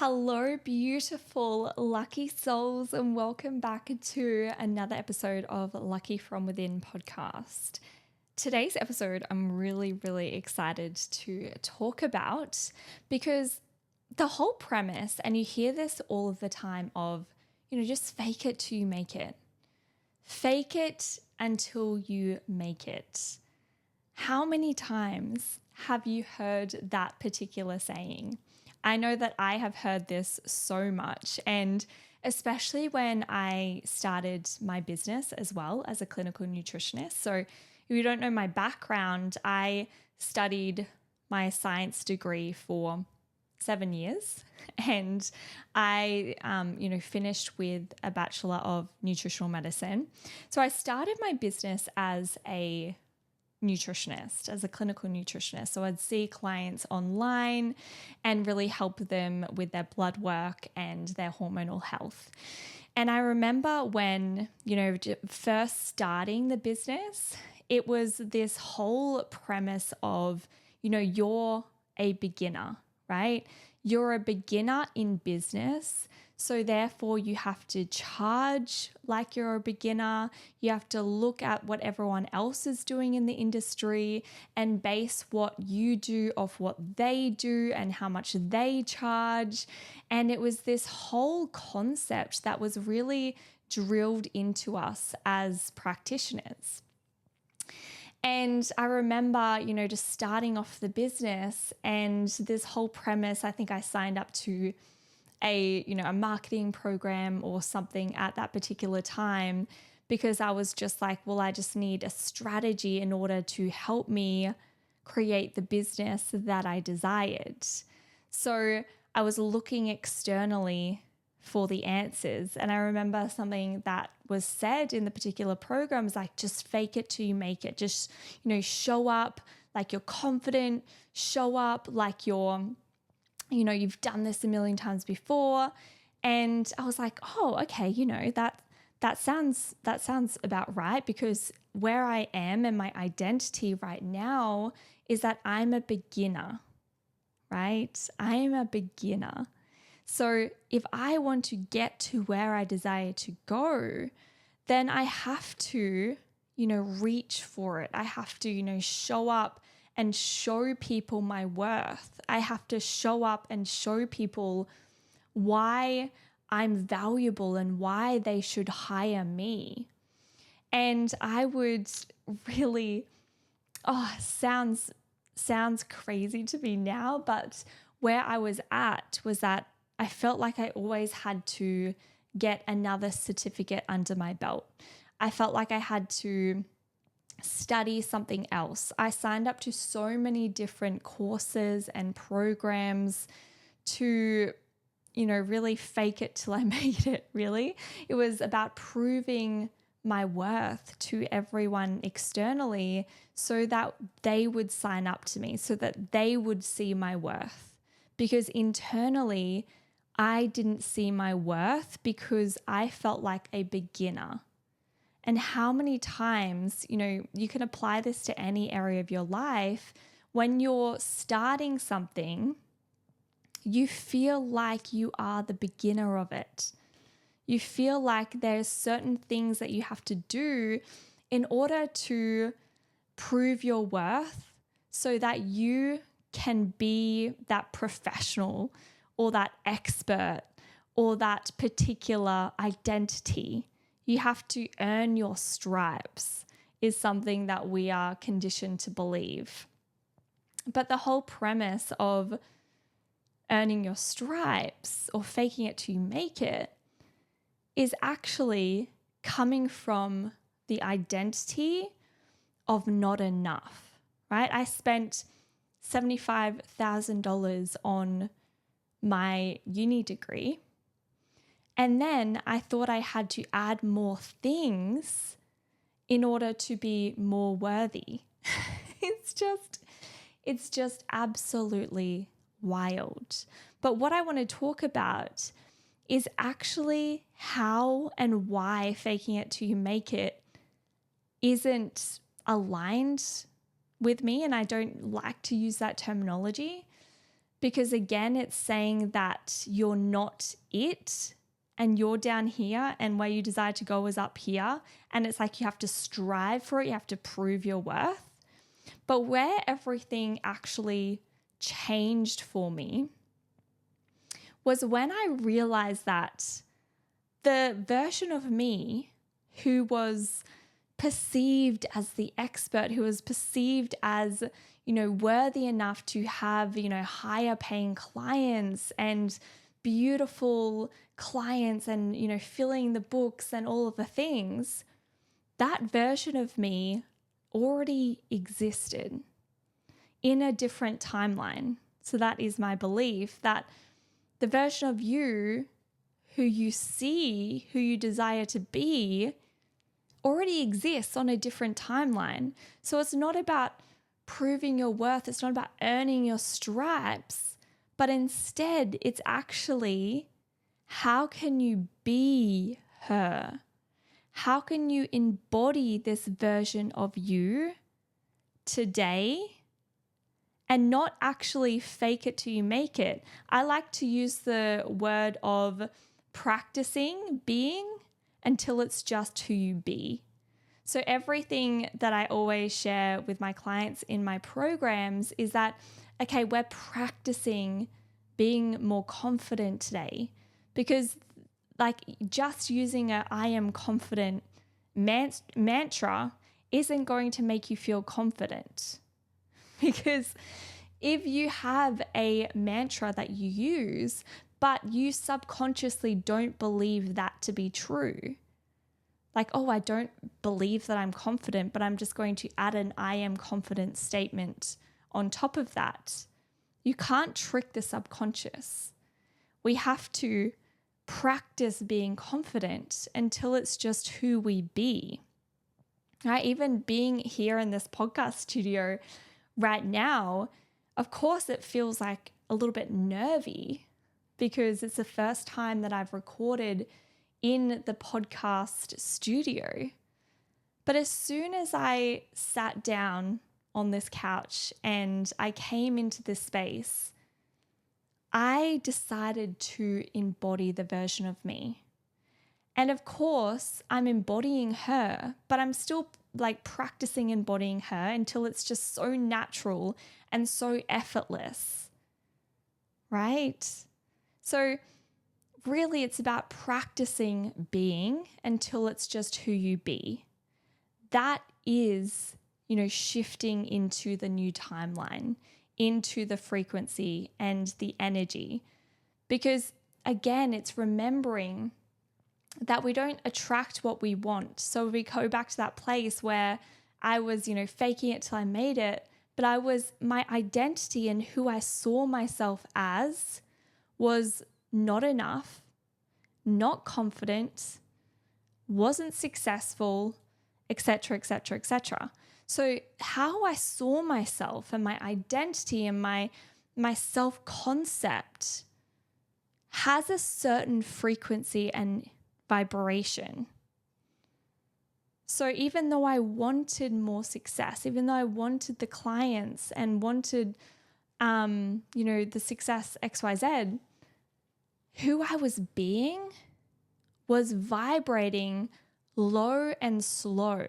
Hello, beautiful lucky souls, and welcome back to another episode of Lucky From Within podcast. Today's episode, I'm really excited to talk about because the whole premise, and you hear this all of the time of, just fake it till you make it. Fake it until you make it. How many times have you heard that particular saying? I know that I have heard this so much, and especially when I started my business as well as a clinical nutritionist. So if you don't know my background, I studied my science degree for 7 years, and I, finished with a Bachelor of Nutritional Medicine. So I started my business as a nutritionist, as a clinical nutritionist. So I'd see clients online and really help them with their blood work and their hormonal health. And I remember when, first starting the business, it was this whole premise of, you're a beginner, right? You're a beginner in business. So therefore you have to charge like you're a beginner. You have to look at what everyone else is doing in the industry and base what you do off what they do and how much they charge. And it was this whole concept that was really drilled into us as practitioners. And I remember, just starting off the business and this whole premise. I think I signed up to a marketing program or something at that particular time because I was just like, well, I just need a strategy in order to help me create the business that I desired. So I was looking externally for the answers. And I remember something that was said in the particular program is like, just fake it till you make it. Just, show up like you're confident, show up like you've done this a million times before. And I was like, oh, okay, that sounds about right, because where I am and my identity right now is that I'm a beginner, right? I am a beginner. So if I want to get to where I desire to go, then I have to, reach for it. I have to, show up and show people my worth. I have to show up and show people why I'm valuable and why they should hire me. And I would really, sounds crazy to me now, but where I was at was that I felt like I always had to get another certificate under my belt. I felt like I had to study something else. I signed up to so many different courses and programs to, really fake it till I made it, really. It was about proving my worth to everyone externally so that they would sign up to me, so that they would see my worth. Because internally, I didn't see my worth because I felt like a beginner. And how many times, you can apply this to any area of your life. When you're starting something, you feel like you are the beginner of it. You feel like there's certain things that you have to do in order to prove your worth so that you can be that professional or that expert or that particular identity. You have to earn your stripes is something that we are conditioned to believe. But the whole premise of earning your stripes or faking it till you make it is actually coming from the identity of not enough, right? I spent $75,000 on my uni degree. And then I thought I had to add more things in order to be more worthy. It's just absolutely wild. But what I want to talk about is actually how and why faking it till you make it isn't aligned with me. And I don't like to use that terminology. Because again, it's saying that you're not it and you're down here and where you desire to go is up here. And it's like you have to strive for it. You have to prove your worth. But where everything actually changed for me was when I realized that the version of me who was perceived as the expert, who was perceived as, worthy enough to have, higher paying clients and beautiful clients and, filling the books and all of the things, that version of me already existed in a different timeline. So that is my belief that the version of you who you see, who you desire to be, already exists on a different timeline. So it's not about proving your worth. It's not about earning your stripes, but instead it's actually, how can you be her? How can you embody this version of you today and not actually fake it till you make it? I like to use the word of practicing being until it's just who you be. So everything that I always share with my clients in my programs is that, okay, we're practicing being more confident today, because like just using a I am confident mantra isn't going to make you feel confident. Because if you have a mantra that you use, but you subconsciously don't believe that to be true, like, oh, I don't believe that I'm confident, but I'm just going to add an I am confident statement on top of that. You can't trick the subconscious. We have to practice being confident until it's just who we be. Right? Even being here in this podcast studio right now, of course, it feels like a little bit nervy because it's the first time that I've recorded in the podcast studio. But as soon as I sat down on this couch and I came into this space, I decided to embody the version of me. And of course, I'm embodying her, but I'm still like practicing embodying her until it's just so natural and so effortless, right? So really, it's about practicing being until it's just who you be. That is, shifting into the new timeline, into the frequency and the energy. Because again, it's remembering that we don't attract what we want. So we go back to that place where I was, faking it till I made it, but my identity and who I saw myself as was not enough, not confident, wasn't successful, etc., etc., etc. So how I saw myself and my identity and my self-concept has a certain frequency and vibration. So even though I wanted more success, even though I wanted the clients and wanted, the success XYZ, who I was being was vibrating low and slow.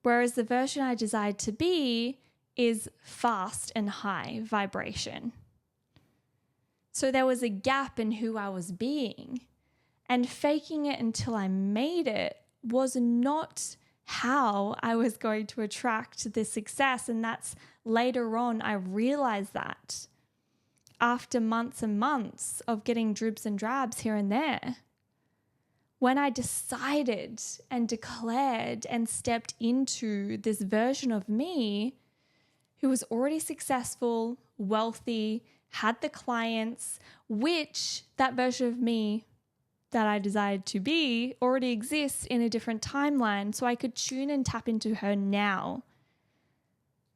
Whereas the version I desired to be is fast and high vibration. So there was a gap in who I was being, and faking it until I made it was not how I was going to attract the success. And that's later on, I realized that after months and months of getting dribs and drabs here and there, when I decided and declared and stepped into this version of me who was already successful, wealthy, had the clients, which that version of me that I desired to be already exists in a different timeline, so I could tune and tap into her now.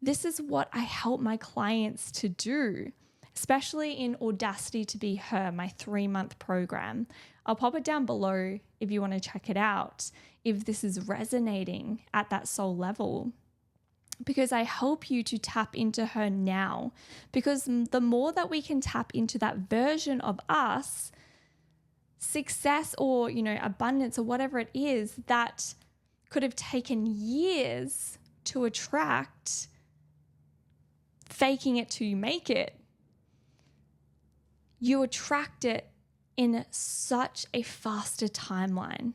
This is what I help my clients to do, especially in Audacity to Be Her, my 3-month program. I'll pop it down below if you want to check it out, if this is resonating at that soul level. because I help you to tap into her now. Because the more that we can tap into that version of us, success or, abundance or whatever it is that could have taken years to attract, faking it till you make it, you attract it in such a faster timeline.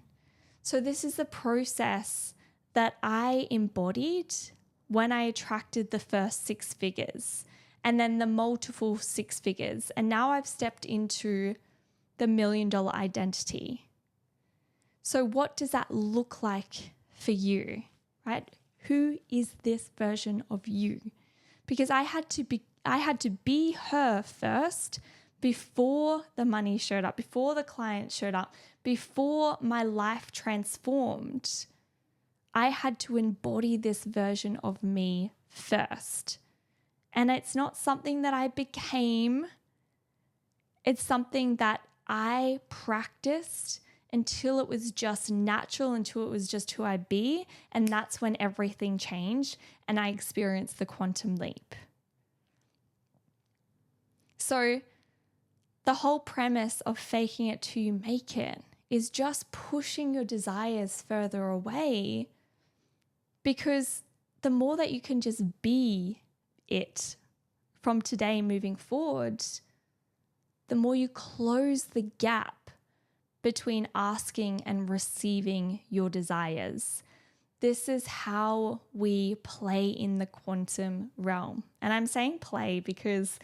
So this is the process that I embodied when I attracted the first 6 figures and then the multiple 6 figures. And now I've stepped into the $1 million identity. So what does that look like for you, right? Who is this version of you? Because I had to be her first before the money showed up, before the client showed up, before my life transformed. I had to embody this version of me first. And it's not something that I became. It's something that I practiced until it was just natural, until it was just who I be. And that's when everything changed and I experienced the quantum leap. So the whole premise of faking it till you make it is just pushing your desires further away, because the more that you can just be it from today moving forward, the more you close the gap between asking and receiving your desires. This is how we play in the quantum realm. And I'm saying play because,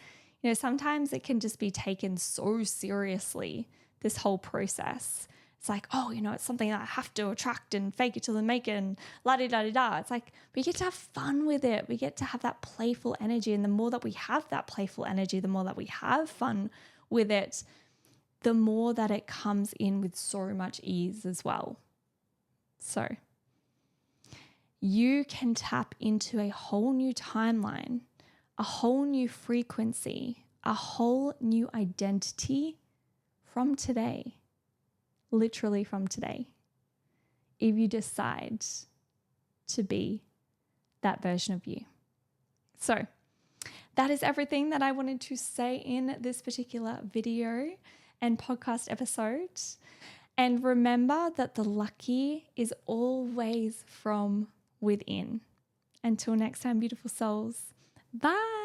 sometimes it can just be taken so seriously, this whole process. It's like, it's something that I have to attract and fake it till I make it and la-di-da-di-da. It's like we get to have fun with it. We get to have that playful energy. And the more that we have that playful energy, the more that we have fun with it, the more that it comes in with so much ease as well. So you can tap into a whole new timeline, a whole new frequency, a whole new identity from today. Literally from today, if you decide to be that version of you. So that is everything that I wanted to say in this particular video and podcast episode. And remember that the lucky is always from within. Until next time, beautiful souls. Bye.